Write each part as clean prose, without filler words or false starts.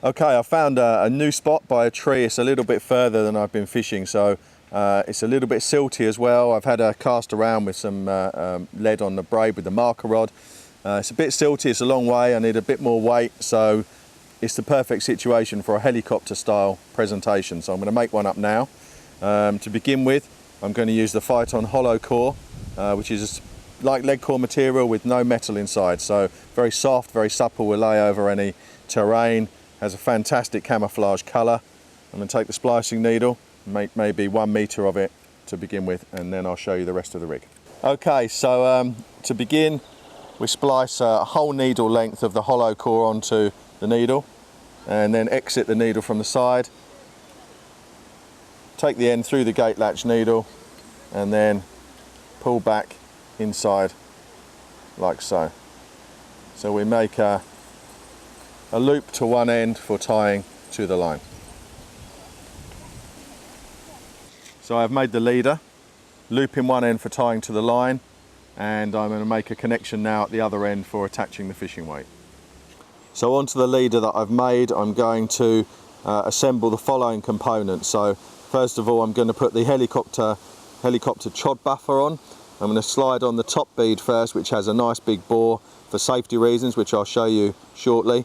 Okay, I found a new spot by a tree. It's a little bit further than I've been fishing, so it's a little bit silty as well. I've had a cast around with some lead on the braid with the marker rod. It's a bit silty, it's a long way, I need a bit more weight, so it's the perfect situation for a helicopter style presentation. So I'm going to make one up now. To begin with, I'm going to use the Phyton hollow core, which is like lead core material with no metal inside. So very soft, very supple, will lay over any terrain, has a fantastic camouflage colour. I'm going to take the splicing needle, make maybe 1 metre of it to begin with, and then I'll show you the rest of the rig. Okay, so to begin, we splice a whole needle length of the hollow core onto the needle, and then exit the needle from the side. Take the end through the gate latch needle, and then pull back inside like so. So we make a loop to one end for tying to the line. So I've made the leader, loop in one end for tying to the line, and I'm going to make a connection now at the other end for attaching the fishing weight. So onto the leader that I've made, I'm going to assemble the following components. So first of all, I'm going to put the helicopter chod buffer on. I'm going to slide on the top bead first, which has a nice big bore for safety reasons, which I'll show you shortly.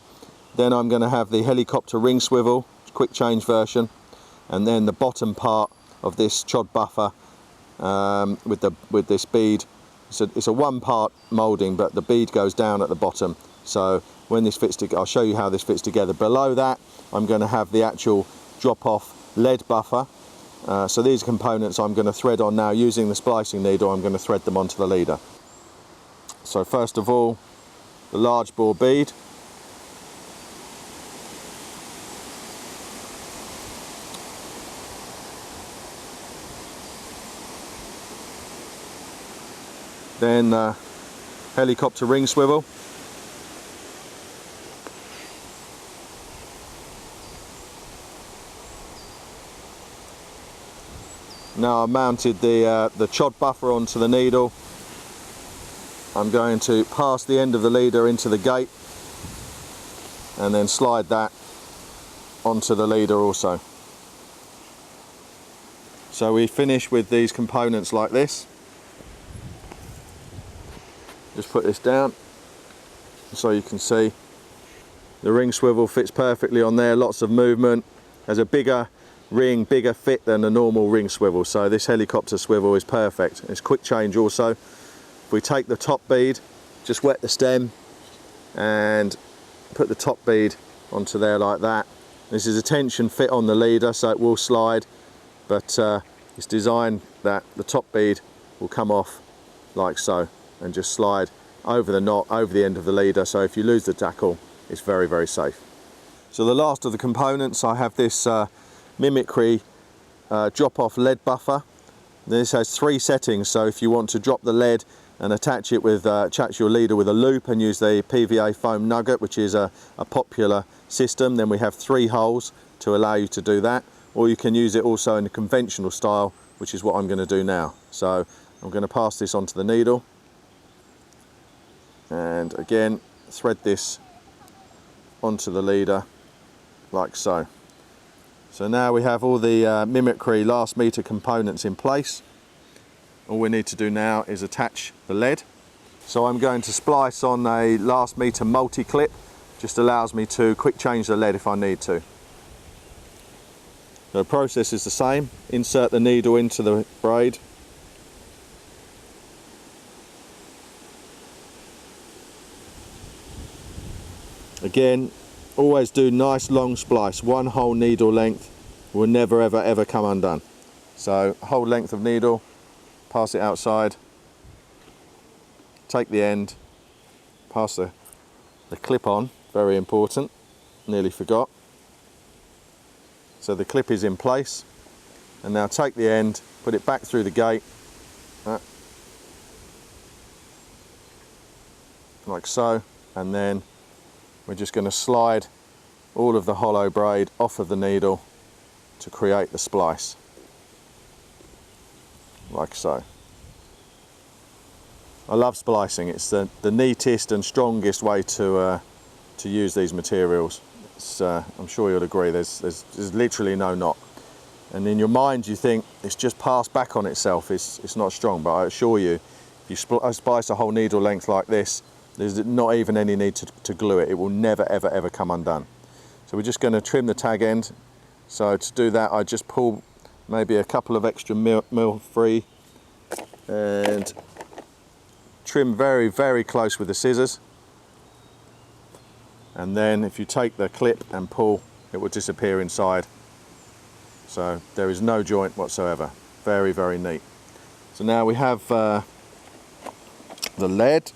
Then I'm going to have the helicopter ring swivel, quick change version, and then the bottom part of this chod buffer with this bead. It's a one part moulding, but the bead goes down at the bottom. So when this fits together, I'll show you how this fits together. Below that, I'm going to have the actual drop off lead buffer. So these components I'm going to thread on now using the splicing needle. I'm going to thread them onto the leader. So first of all, the large bore bead. Then helicopter ring swivel. Now I've mounted the chod buffer onto the needle. I'm going to pass the end of the leader into the gate and then slide that onto the leader also. So we finish with these components like this. Just put this down so you can see the ring swivel fits perfectly on there, lots of movement. There's a bigger ring, bigger fit than a normal ring swivel, so this helicopter swivel is perfect. It's quick change also. If we take the top bead, just wet the stem and put the top bead onto there like that. This is a tension fit on the leader, so it will slide, but it's designed that the top bead will come off like so and just slide over the knot, over the end of the leader, so if you lose the tackle, it's very, very safe. So the last of the components, I have this Mimicry drop-off lead buffer. This has 3 settings, so if you want to drop the lead and attach it with attach your leader with a loop and use the PVA foam nugget, which is a popular system, then we have 3 holes to allow you to do that, or you can use it also in a conventional style, which is what I'm going to do now. So I'm going to pass this onto the needle, and again thread this onto the leader like so. So now we have all the Mimicry last meter components in place. All we need to do now is attach the lead. So I'm going to splice on a last meter multi-clip, just allows me to quick change the lead if I need to. The process is the same. Insert the needle into the braid. Again, always do nice long splice, 1 whole needle length, will never ever come undone. So whole length of needle, pass it outside, take the end, pass the clip on, very important, nearly forgot. So the clip is in place, and now take the end, put it back through the gate, like so, and then we're just going to slide all of the hollow braid off of the needle to create the splice, like so. I love splicing. It's the neatest and strongest way to use these materials. I'm sure you'll agree, there's literally no knot. And in your mind you think it's just passed back on itself, it's not strong, but I assure you, if you splice a whole needle length like this, there's not even any need to glue it. It will never ever ever come undone. So we're just going to trim the tag end. So to do that, I just pull maybe a couple of extra mil free and trim very, very close with the scissors. And then if you take the clip and pull, it will disappear inside. So there is no joint whatsoever. Very, very neat. So now we have the lead.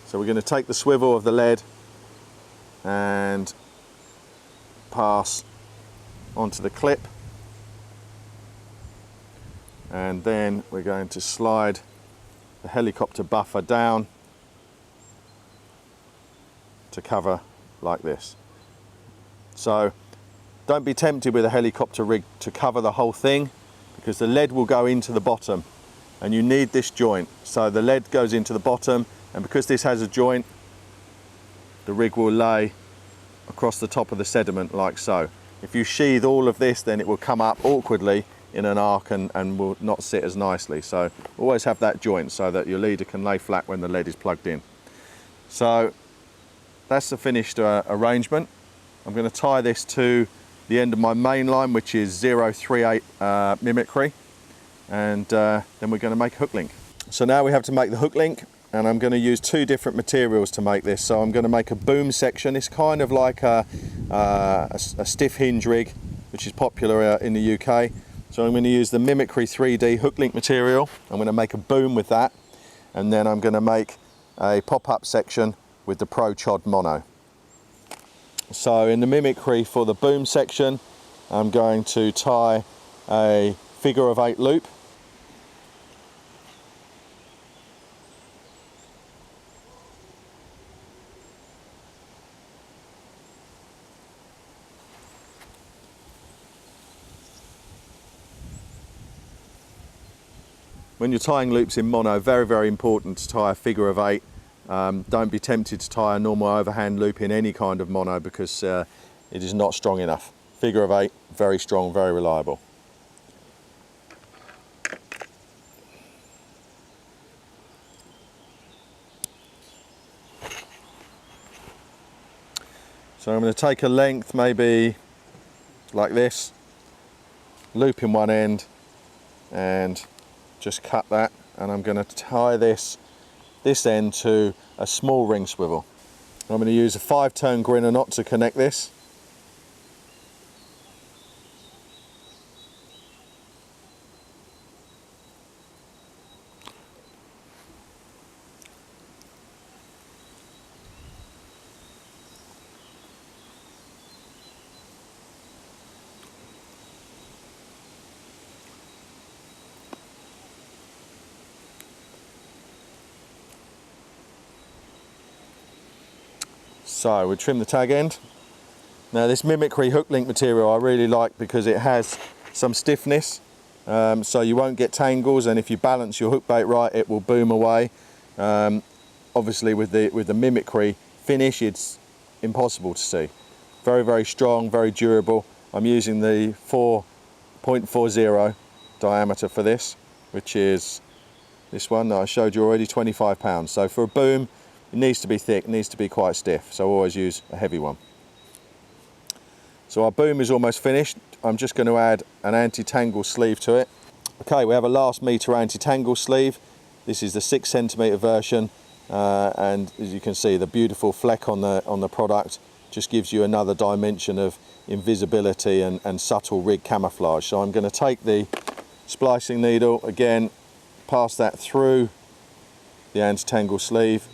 So we're going to take the swivel of the lead and pass onto the clip, and then we're going to slide the helicopter buffer down to cover like this. So don't be tempted with a helicopter rig to cover the whole thing, because the lead will go into the bottom and you need this joint. So the lead goes into the bottom, and because this has a joint, the rig will lay across the top of the sediment like so. If you sheathe all of this, then it will come up awkwardly in an arc and will not sit as nicely. So always have that joint so that your leader can lay flat when the lead is plugged in. So that's the finished arrangement. I'm going to tie this to the end of my main line, which is 038 mimicry, and then we're going to make a hook link. So now we have to make the hook link, and I'm going to use two different materials to make this. So I'm going to make a boom section. It's kind of like a stiff hinge rig, which is popular in the UK. So I'm going to use the Mimicry 3D hook link material. I'm going to make a boom with that, and then I'm going to make a pop-up section with the Pro Chod mono. So in the Mimicry, for the boom section, I'm going to tie a figure of 8 loop. When you're tying loops in mono, very, very important to tie a figure of 8. Don't be tempted to tie a normal overhand loop in any kind of mono, because it is not strong enough. Figure of 8, very strong, very reliable. So I'm going to take a length maybe like this, loop in one end, and just cut that, and I'm going to tie this end to a small ring swivel. I'm going to use a 5-turn grinner knot to connect this. So we trim the tag end. Now this Mimicry hook link material I really like because it has some stiffness, so you won't get tangles, and if you balance your hook bait right, it will boom away. Obviously with the Mimicry finish, it's impossible to see. Very, very strong, very durable. I'm using the 4.40 diameter for this, which is this one that I showed you already, 25 pounds. So for a boom, it needs to be thick, it needs to be quite stiff, so I always use a heavy one. So our boom is almost finished. I'm just going to add an anti-tangle sleeve to it. Okay, we have a last meter anti-tangle sleeve. This is the 6 centimeter version, and as you can see, the beautiful fleck on the product just gives you another dimension of invisibility and subtle rig camouflage. So I'm going to take the splicing needle again, pass that through the anti-tangle sleeve.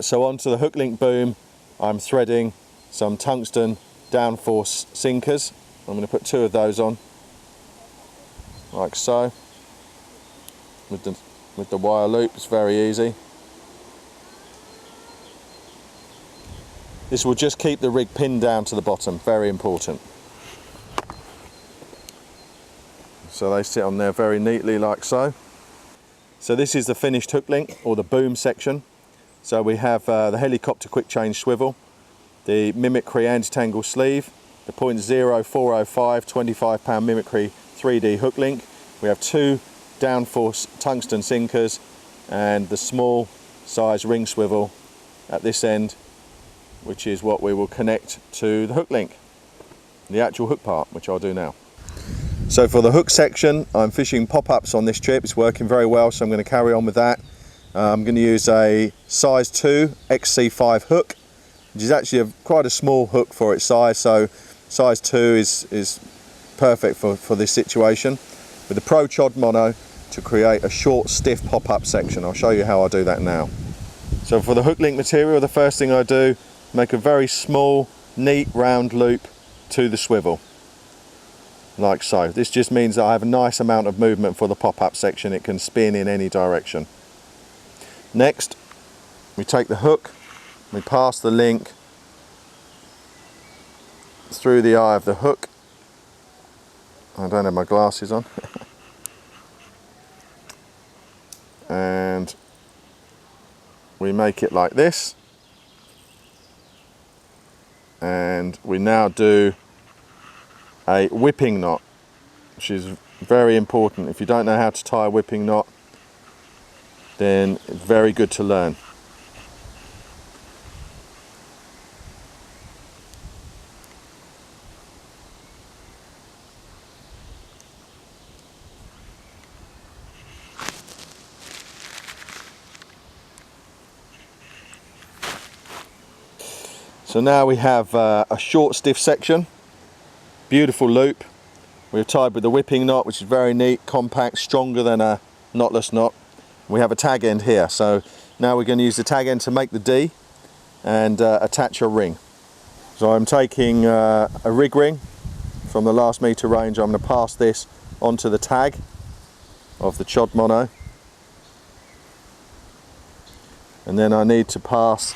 So onto the hook link boom, I'm threading some tungsten downforce sinkers. I'm going to put 2 of those on, like so, with the wire loop. It's very easy. This will just keep the rig pinned down to the bottom, very important. So they sit on there very neatly like so. So this is the finished hook link, or the boom section. So we have the helicopter quick change swivel, the Mimicry anti-tangle sleeve, the .0405 25-pound Mimicry 3D hook link. We have 2 downforce tungsten sinkers and the small size ring swivel at this end, which is what we will connect to the hook link, the actual hook part, which I'll do now. So for the hook section, I'm fishing pop-ups on this trip. It's working very well, so I'm going to carry on with that. I'm going to use a size 2 XC5 hook, which is actually quite a small hook for its size, so size 2 is perfect for this situation. With the Pro Chod Mono to create a short, stiff pop-up section. I'll show you how I do that now. So for the hook link material, the first thing I do, make a very small, neat, round loop to the swivel, like so. This just means that I have a nice amount of movement for the pop-up section. It can spin in any direction. Next, we take the hook, we pass the link through the eye of the hook. I don't have my glasses on. And we make it like this. And we now do a whipping knot, which is very important. If you don't know how to tie a whipping knot, then it's very good to learn. So now we have a short, stiff section, beautiful loop. We've tied with the whipping knot, which is very neat, compact, stronger than a knotless knot. We have a tag end here, so now we're going to use the tag end to make the D and attach a ring. So I'm taking a rig ring from the last meter range. I'm going to pass this onto the tag of the Chod Mono, and then I need to pass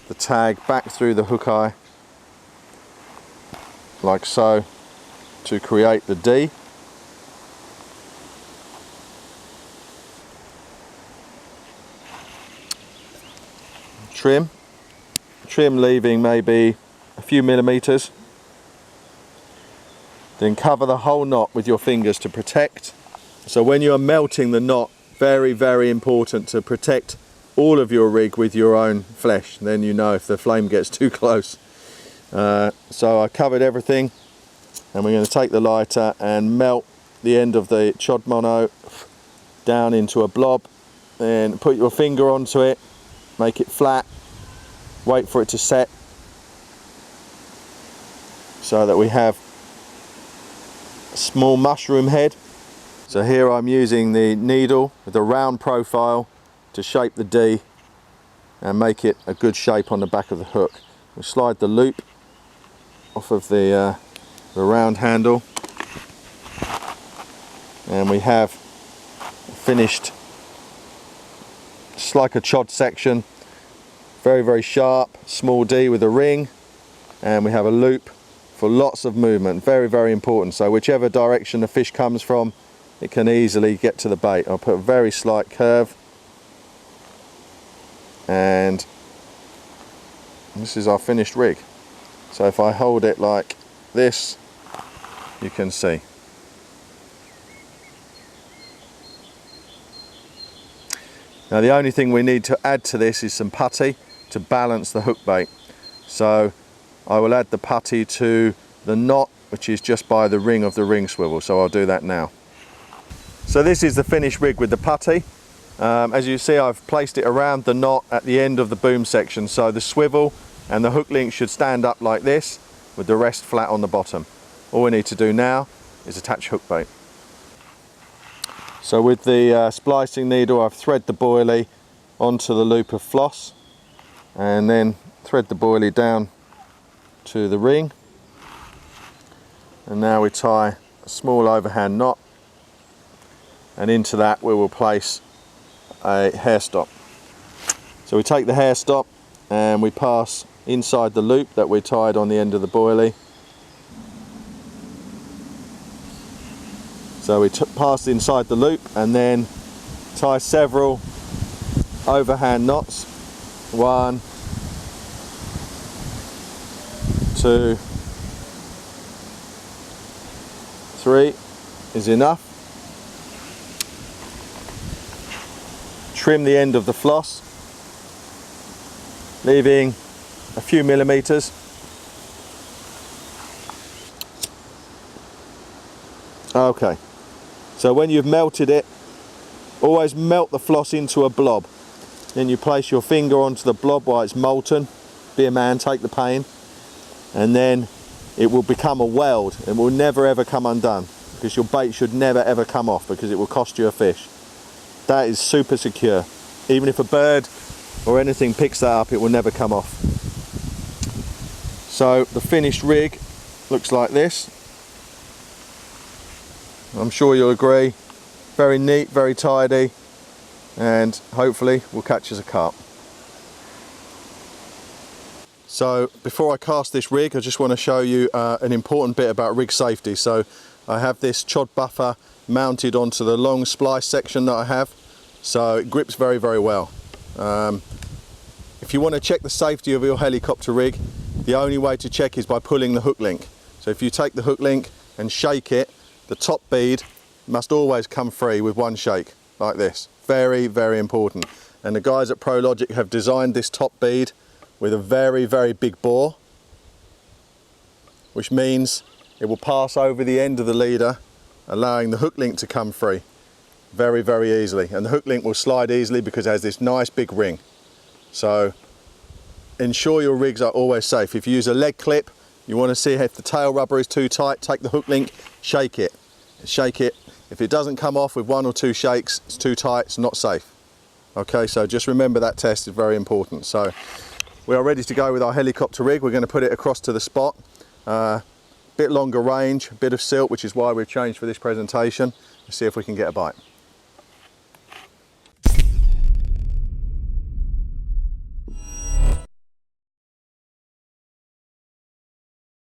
the tag back through the hook eye like so to create the D. Trim leaving maybe a few millimeters, then cover the whole knot with your fingers to protect. So when you are melting the knot, very, very important to protect all of your rig with your own flesh. Then you know if the flame gets too close. So I covered everything, and we're going to take the lighter and melt the end of the Chod Mono down into a blob. Then put your finger onto it, make it flat, wait for it to set, so that we have a small mushroom head. So here I'm using the needle with a round profile to shape the D and make it a good shape on the back of the hook. We slide the loop off of the round handle, and we have finished, just like a chod section, very, very sharp, small D with a ring, and we have a loop for lots of movement. Very, very important. So whichever direction the fish comes from, it can easily get to the bait. I'll put a very slight curve, and this is our finished rig. So if I hold it like this, you can see. Now the only thing we need to add to this is some putty to balance the hook bait. So I will add the putty to the knot, which is just by the ring of the ring swivel. So I'll do that now. So this is the finished rig with the putty. As you see, I've placed it around the knot at the end of the boom section, so the swivel and the hook link should stand up like this with the rest flat on the bottom. All we need to do now is attach hook bait. So with the splicing needle, I've thread the boilie onto the loop of floss and then thread the boilie down to the ring, and now we tie a small overhand knot, and into that we will place a hair stop. So we take the hair stop and we pass inside the loop that we tied on the end of the boilie. So we pass inside the loop and then tie several overhand knots 1, 2, 3 is enough. Trim the end of the floss, leaving a few millimeters. Okay, so when you've melted it, always melt the floss into a blob. Then you place your finger onto the blob while it's molten. Be a man, take the pain. And then it will become a weld and will never ever come undone, because your bait should never ever come off, because it will cost you a fish. That is super secure. Even if a bird or anything picks that up, it will never come off. So the finished rig looks like this. I'm sure you'll agree. Very neat, very tidy, and hopefully will catch us a carp. So before I cast this rig, I just want to show you an important bit about rig safety. So I have this chod buffer mounted onto the long splice section that I have, so it grips very, very well. If you want to check the safety of your helicopter rig, the only way to check is by pulling the hook link. So if you take the hook link and shake it, the top bead must always come free with one shake, like this. Very, very important. And the guys at Prologic have designed this top bead with a very, very big bore, which means it will pass over the end of the leader, allowing the hook link to come free very, very easily. And the hook link will slide easily because it has this nice big ring. So ensure your rigs are always safe. If you use a leg clip, you want to see if the tail rubber is too tight, take the hook link, shake it. Shake it. If it doesn't come off with 1 or 2 shakes, it's too tight, it's not safe. Okay, so just remember that test is very important. So we are ready to go with our helicopter rig. We're going to put it across to the spot. Bit longer range, bit of silt, which is why we've changed for this presentation. Let's see if we can get a bite.